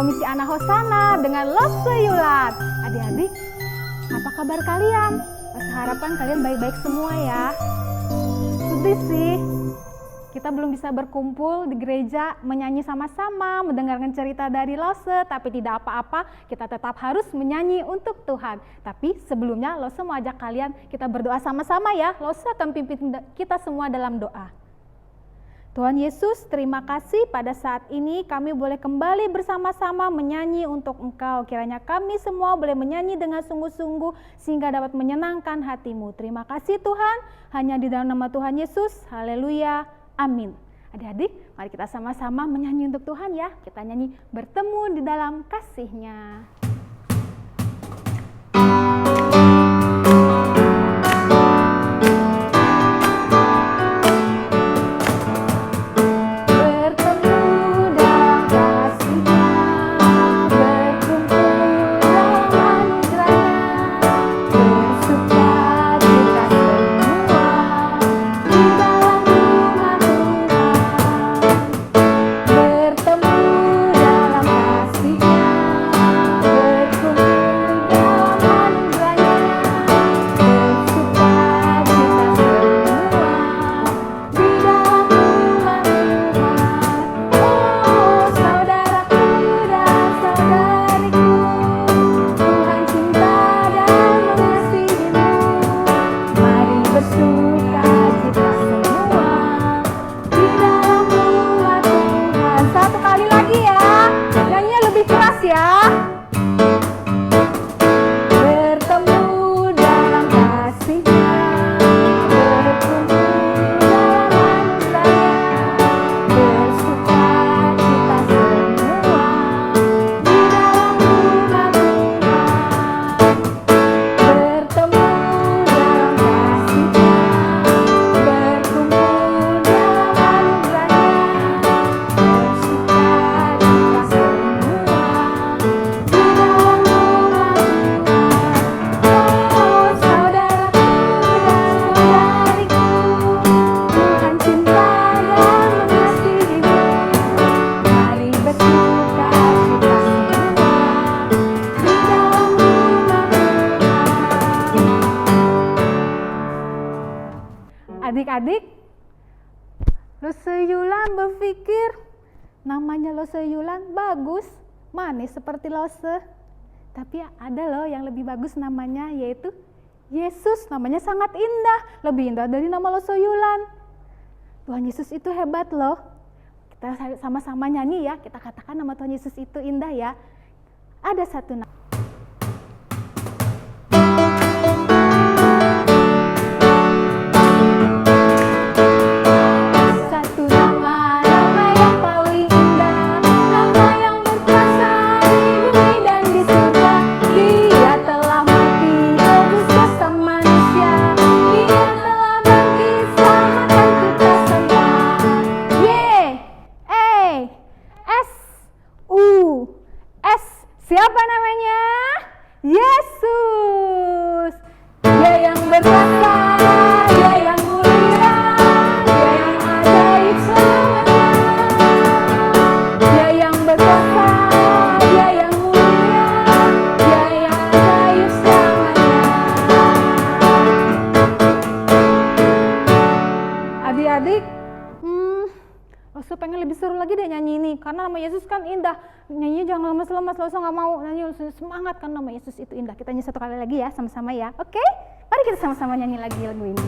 Misi Anak Hosana dengan Lose Yulan. Adik-adik, apa kabar kalian? Saya harapan kalian baik-baik semua ya. Sedih sih, kita belum bisa berkumpul di gereja, menyanyi sama-sama, mendengarkan cerita dari Lose, tapi tidak apa-apa, kita tetap harus menyanyi untuk Tuhan. Tapi sebelumnya Lose mau ajak kalian, kita berdoa sama-sama ya. Lose akan pimpin kita semua dalam doa. Tuhan Yesus, terima kasih pada saat ini kami boleh kembali bersama-sama menyanyi untuk Engkau. Kiranya kami semua boleh menyanyi dengan sungguh-sungguh sehingga dapat menyenangkan hati-Mu. Terima kasih Tuhan, hanya di dalam nama Tuhan Yesus. Haleluya, amin. Adik-adik, mari kita sama-sama menyanyi untuk Tuhan ya. Kita nyanyi bertemu di dalam kasih-Nya. Adik-adik, Lose Yulan berpikir namanya Lose Yulan bagus, manis seperti Lose. Tapi ada loh yang lebih bagus namanya, yaitu Yesus. Namanya sangat indah, lebih indah dari nama Lose Yulan. Tuhan Yesus itu hebat loh. Kita sama-sama nyanyi ya, kita katakan nama Tuhan Yesus itu indah ya. Ada satu nama. Siapa namanya? Yesus. Dia yang berkuasa, Dia yang mulia, Dia yang ajaib selamanya. Dia yang berkuasa, Dia yang mulia, Dia yang ajaib selamanya. Adik-adik, Lose pengen lebih seru lagi deh nyanyi ini, karena nama Yesus kan indah. Nyanyi jangan lemas-lemas, Lose nggak mau nyanyi, semangat kan nama Yesus itu indah. Kita nyanyi satu kali lagi ya, sama-sama ya. Oke? Mari kita sama-sama nyanyi lagi lagu ini.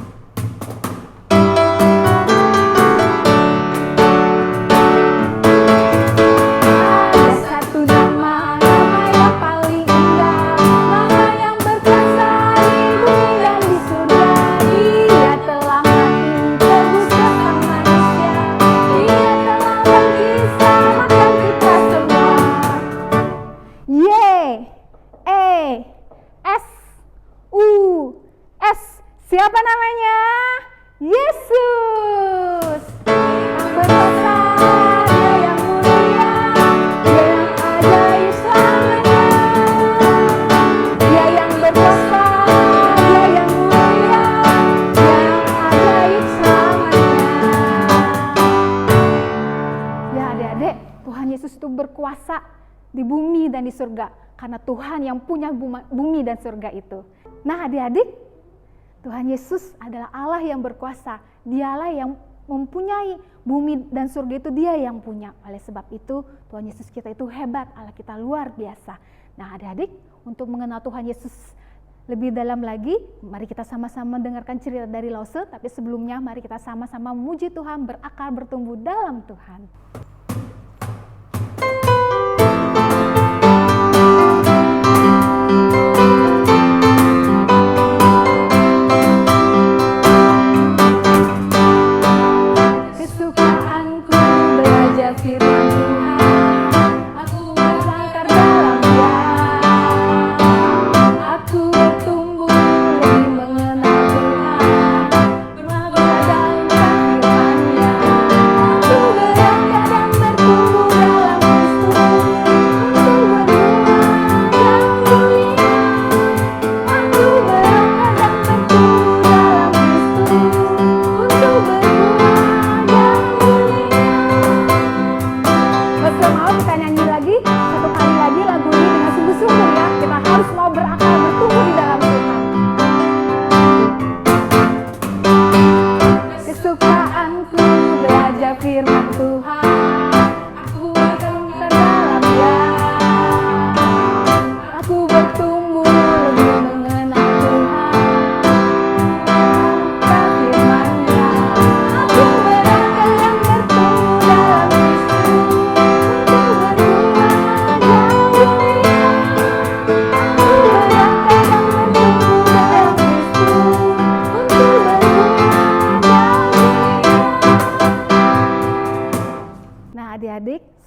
Siapa namanya? Yesus. Yang berkuasa, Dia yang mulia, Dia yang ajaib selamanya. Dia yang berkuasa, Dia yang mulia, Dia yang ajaib selamanya. Ya adik-adik, Tuhan Yesus itu berkuasa. di bumi dan di surga. Karena Tuhan yang punya bumi dan surga itu. Nah adik-adik, Tuhan Yesus adalah Allah yang berkuasa. Dialah yang mempunyai bumi dan surga itu, Dia yang punya. Oleh sebab itu Tuhan Yesus kita itu hebat, Allah kita luar biasa. Nah adik-adik, untuk mengenal Tuhan Yesus lebih dalam lagi, mari kita sama-sama dengarkan cerita dari Lause. Tapi sebelumnya mari kita sama-sama memuji Tuhan, berakar bertumbuh dalam Tuhan.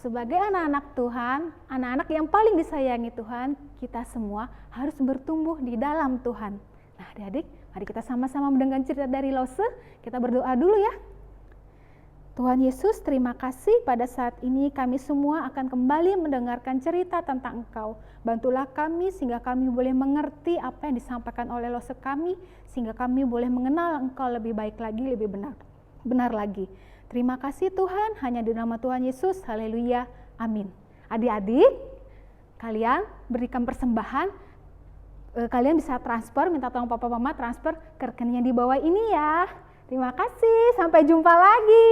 Sebagai anak-anak Tuhan, anak-anak yang paling disayangi Tuhan, kita semua harus bertumbuh di dalam Tuhan. Nah adik-adik, mari kita sama-sama mendengar cerita dari Lause. Kita berdoa dulu ya. Tuhan Yesus, terima kasih pada saat ini kami semua akan kembali mendengarkan cerita tentang Engkau. Bantulah kami sehingga kami boleh mengerti apa yang disampaikan oleh Lause kami, sehingga kami boleh mengenal Engkau lebih baik lagi, lebih benar lagi. Terima kasih Tuhan, hanya di nama Tuhan Yesus, haleluya, amin. Adik-adik, kalian berikan persembahan, kalian bisa transfer, minta tolong papa mama transfer ke rekening yang di bawah ini ya. Terima kasih, sampai jumpa lagi,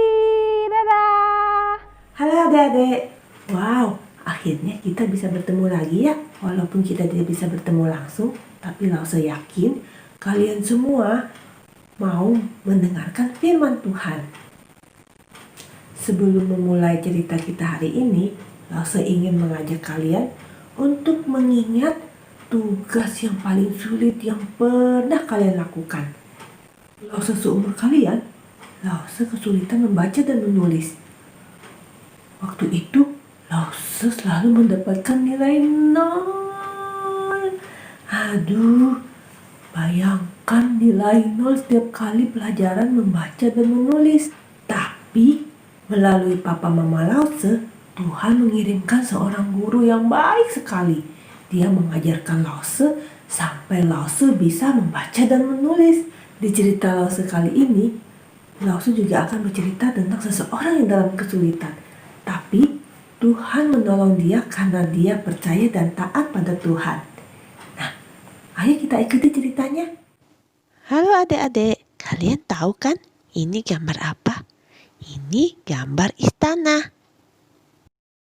dadah. Halo adik-adik, wow, akhirnya kita bisa bertemu lagi ya. Walaupun kita tidak bisa bertemu langsung, tapi Lause yakin kalian semua mau mendengarkan firman Tuhan. Sebelum memulai cerita kita hari ini, Lause ingin mengajak kalian untuk mengingat tugas yang paling sulit yang pernah kalian lakukan. Lause seumur kalian, Lause kesulitan membaca dan menulis. Waktu itu, Lause selalu mendapatkan nilai 0. Aduh, bayangkan nilai 0 setiap kali pelajaran membaca dan menulis. Tapi melalui papa mama Lause, Tuhan mengirimkan seorang guru yang baik sekali. Dia mengajarkan Lause sampai Lause bisa membaca dan menulis. Di cerita Lause kali ini, Lause juga akan bercerita tentang seseorang yang dalam kesulitan. Tapi Tuhan menolong dia karena dia percaya dan taat pada Tuhan. Nah, ayo kita ikuti ceritanya. Halo adik-adik, kalian tahu kan ini gambar apa? Ini gambar istana.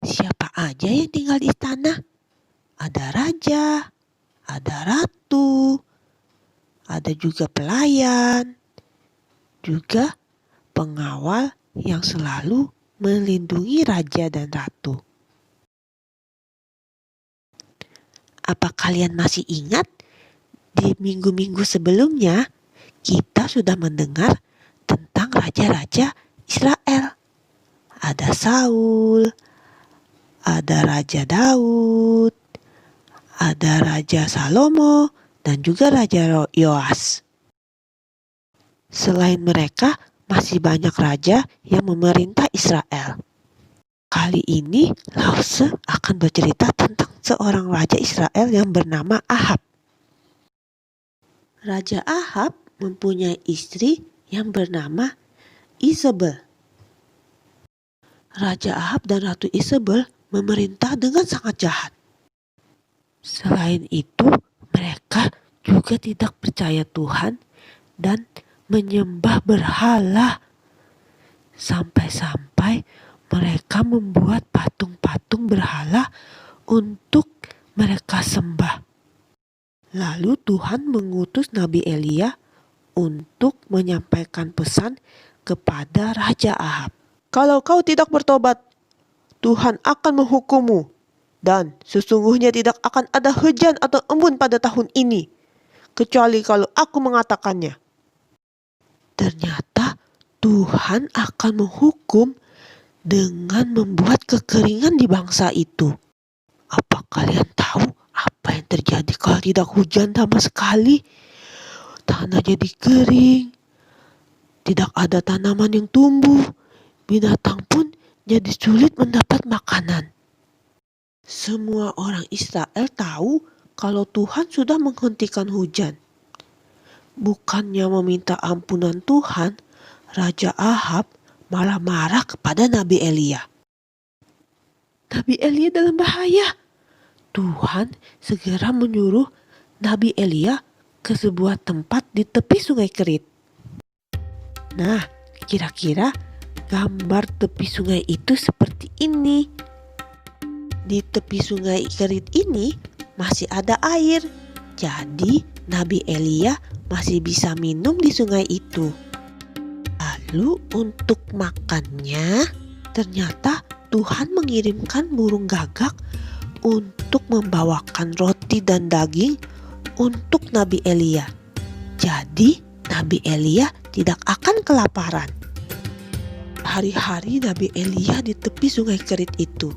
Siapa aja yang tinggal di istana? Ada raja, ada ratu, ada juga pelayan, juga pengawal yang selalu melindungi raja dan ratu. Apa kalian masih ingat? Di minggu-minggu sebelumnya, kita sudah mendengar tentang raja-raja Israel. Ada Saul, ada Raja Daud, ada Raja Salomo, dan juga Raja Yoas. Selain mereka, masih banyak raja yang memerintah Israel. Kali ini, Lause akan bercerita tentang seorang raja Israel yang bernama Ahab. Raja Ahab mempunyai istri yang bernama Isabel. Raja Ahab dan Ratu Isabel memerintah dengan sangat jahat. Selain itu, mereka juga tidak percaya Tuhan dan menyembah berhala. Sampai-sampai mereka membuat patung-patung berhala untuk mereka sembah. Lalu Tuhan mengutus Nabi Elia untuk menyampaikan pesan kepada Raja Ahab. Kalau kau tidak bertobat, Tuhan akan menghukummu. Dan sesungguhnya tidak akan ada hujan atau embun pada tahun ini, kecuali kalau aku mengatakannya. Ternyata Tuhan akan menghukum dengan membuat kekeringan di bangsa itu. Apa kalian tahu apa yang terjadi kalau tidak hujan sama sekali? Tanah jadi kering, tidak ada tanaman yang tumbuh, binatang pun jadi sulit mendapat makanan. Semua orang Israel tahu kalau Tuhan sudah menghentikan hujan. Bukannya meminta ampunan Tuhan, Raja Ahab malah marah kepada Nabi Elia. Nabi Elia dalam bahaya. Tuhan segera menyuruh Nabi Elia ke sebuah tempat di tepi sungai Kerit. Nah, kira-kira gambar tepi sungai itu seperti ini. Di tepi sungai Kerit ini masih ada air. Jadi Nabi Elia masih bisa minum di sungai itu. Lalu untuk makannya, ternyata Tuhan mengirimkan burung gagak untuk membawakan roti dan daging untuk Nabi Elia. Jadi Nabi Elia tidak akan kelaparan. Hari-hari Nabi Elia di tepi sungai Kerit itu.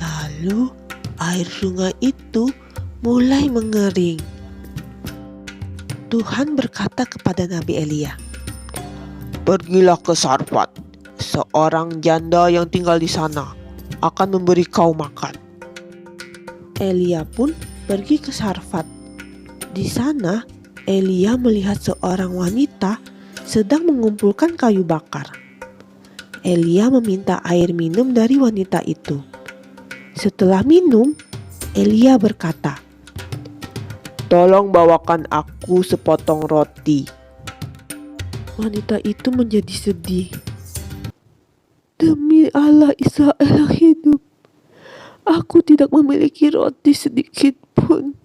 Lalu air sungai itu mulai mengering. Tuhan berkata kepada Nabi Elia, "Pergilah ke Sarfat. Seorang janda yang tinggal di sana akan memberi kau makan." Elia pun pergi ke Sarfat. Di sana Elia melihat seorang wanita sedang mengumpulkan kayu bakar. Elia meminta air minum dari wanita itu. Setelah minum, Elia berkata, "Tolong bawakan aku sepotong roti." Wanita itu menjadi sedih. "Demi Allah Israel yang hidup, aku tidak memiliki roti sedikit pun.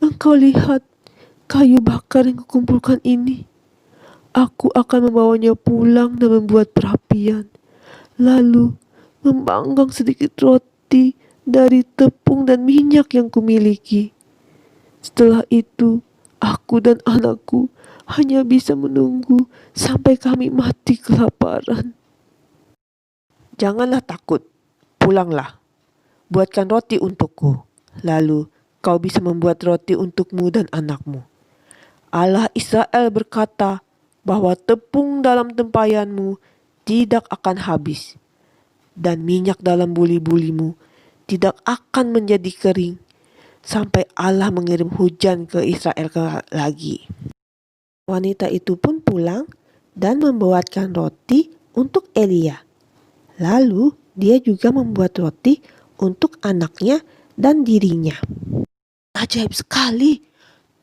Engkau lihat kayu bakar yang kukumpulkan ini. Aku akan membawanya pulang dan membuat perapian, lalu memanggang sedikit roti dari tepung dan minyak yang kumiliki. Setelah itu, aku dan anakku hanya bisa menunggu sampai kami mati kelaparan." "Janganlah takut, pulanglah. Buatkan roti untukku. Lalu kau bisa membuat roti untukmu dan anakmu. Allah Israel berkata bahwa tepung dalam tempayanmu tidak akan habis, dan minyak dalam buli-bulimu tidak akan menjadi kering, sampai Allah mengirim hujan ke Israel lagi." Wanita itu pun pulang dan membuatkan roti untuk Elia. Lalu dia juga membuat roti untuk anaknya dan dirinya. Ajaib sekali,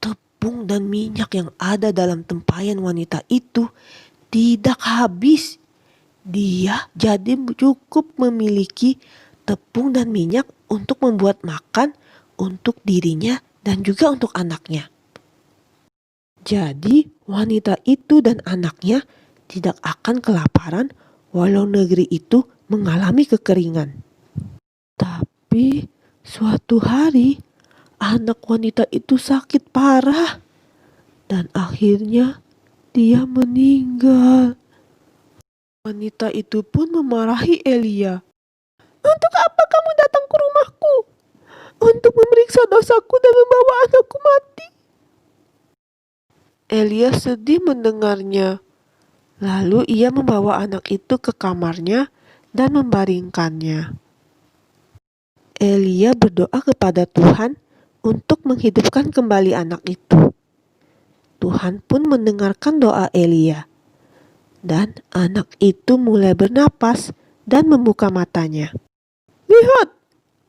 tepung dan minyak yang ada dalam tempayan wanita itu tidak habis. Dia jadi cukup memiliki tepung dan minyak untuk membuat makan untuk dirinya dan juga untuk anaknya. Jadi wanita itu dan anaknya tidak akan kelaparan walau negeri itu mengalami kekeringan. Tapi suatu hari anak wanita itu sakit parah dan akhirnya dia meninggal. Wanita itu pun memarahi Elia. "Untuk apa kamu datang ke rumahku? Untuk memeriksa dosaku dan membawa anakku mati?" Elia sedih mendengarnya. Lalu ia membawa anak itu ke kamarnya dan membaringkannya. Elia berdoa kepada Tuhan untuk menghidupkan kembali anak itu. Tuhan pun mendengarkan doa Elia. Dan anak itu mulai bernapas dan membuka matanya. lihat,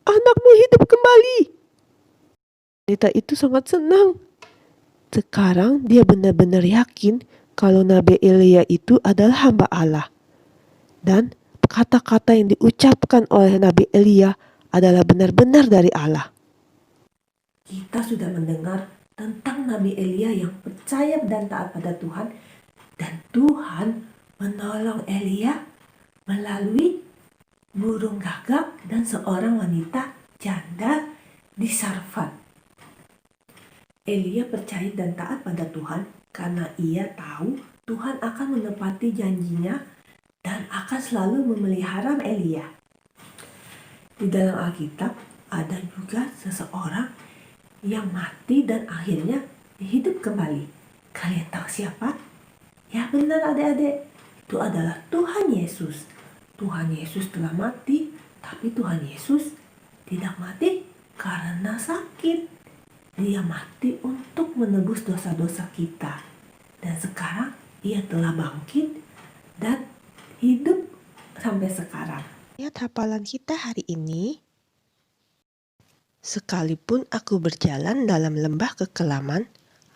anakmu hidup kembali. Wanita itu sangat senang. Sekarang dia benar-benar yakin kalau Nabi Elia itu adalah hamba Allah. Dan kata-kata yang diucapkan oleh Nabi Elia adalah benar-benar dari Allah. Kita sudah mendengar tentang Nabi Elia yang percaya dan taat pada Tuhan, dan Tuhan menolong Elia melalui burung gagak dan seorang wanita janda di Sarfat. Elia percaya dan taat pada Tuhan karena ia tahu Tuhan akan menepati janjinya dan akan selalu memelihara Elia. Di dalam Alkitab ada juga seseorang yang mati dan akhirnya hidup kembali. Kalian tahu siapa? Ya benar adik-adik, itu adalah Tuhan Yesus. Tuhan Yesus telah mati, tapi Tuhan Yesus tidak mati karena sakit. Dia mati untuk menebus dosa-dosa kita. Dan sekarang ia telah bangkit dan hidup sampai sekarang. Lihat hafalan kita hari ini. Sekalipun aku berjalan dalam lembah kekelaman,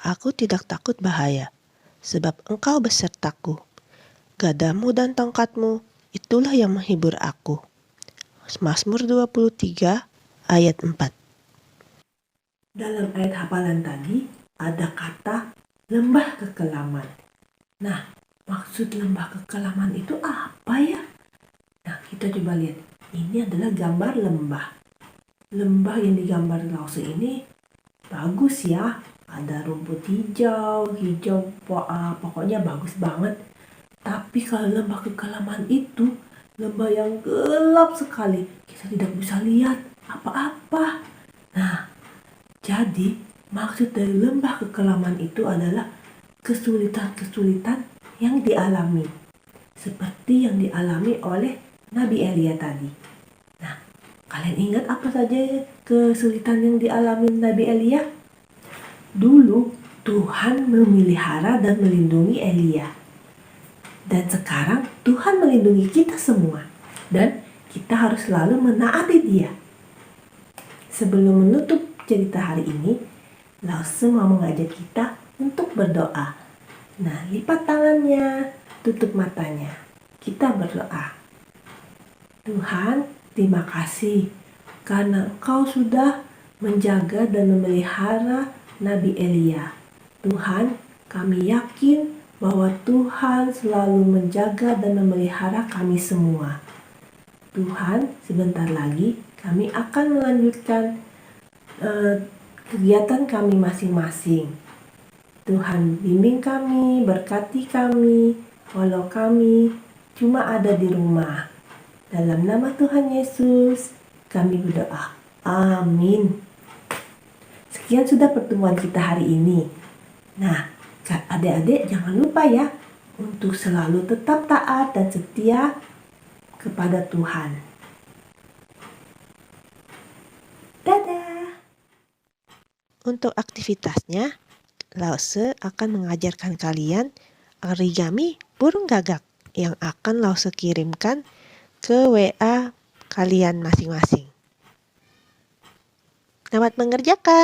aku tidak takut bahaya, sebab Engkau besertaku. Gadamu dan tongkatmu, itulah yang menghibur aku. Mazmur 23 ayat 4. Dalam ayat hafalan tadi ada kata lembah kekelaman. Nah, maksud lembah kekelaman itu apa ya? Nah, kita coba lihat. Ini adalah gambar lembah. Lembah yang digambar Lause ini bagus ya. Ada rumput hijau, pokoknya bagus banget. Tapi kalau lembah kekelaman itu lembah yang gelap sekali. Kita tidak bisa lihat apa-apa. Nah, jadi maksud dari lembah kekelaman itu adalah kesulitan-kesulitan yang dialami. Seperti yang dialami oleh Nabi Elia tadi. Nah, kalian ingat apa saja kesulitan yang dialami Nabi Elia? Dulu Tuhan memelihara dan melindungi Elia. Dan sekarang Tuhan melindungi kita semua. Dan kita harus selalu menaati Dia. Sebelum menutup cerita hari ini, Lause mau mengajak kita untuk berdoa. Nah, lipat tangannya, tutup matanya. Kita berdoa. Tuhan, terima kasih karena Engkau sudah menjaga dan memelihara Nabi Elia. Tuhan, kami yakin bahwa Tuhan selalu menjaga dan memelihara kami semua. Tuhan, sebentar lagi kami akan melanjutkan kegiatan kami masing-masing. Tuhan bimbing kami, berkati kami, walau kami cuma ada di rumah. Dalam nama Tuhan Yesus, kami berdoa. Amin. Sekian sudah pertemuan kita hari ini. Nah, adik-adik jangan lupa ya, untuk selalu tetap taat dan setia kepada Tuhan. Dadah! Untuk aktivitasnya, Lause akan mengajarkan kalian origami burung gagak yang akan Lause kirimkan ke WA kalian masing-masing. Selamat mengerjakan!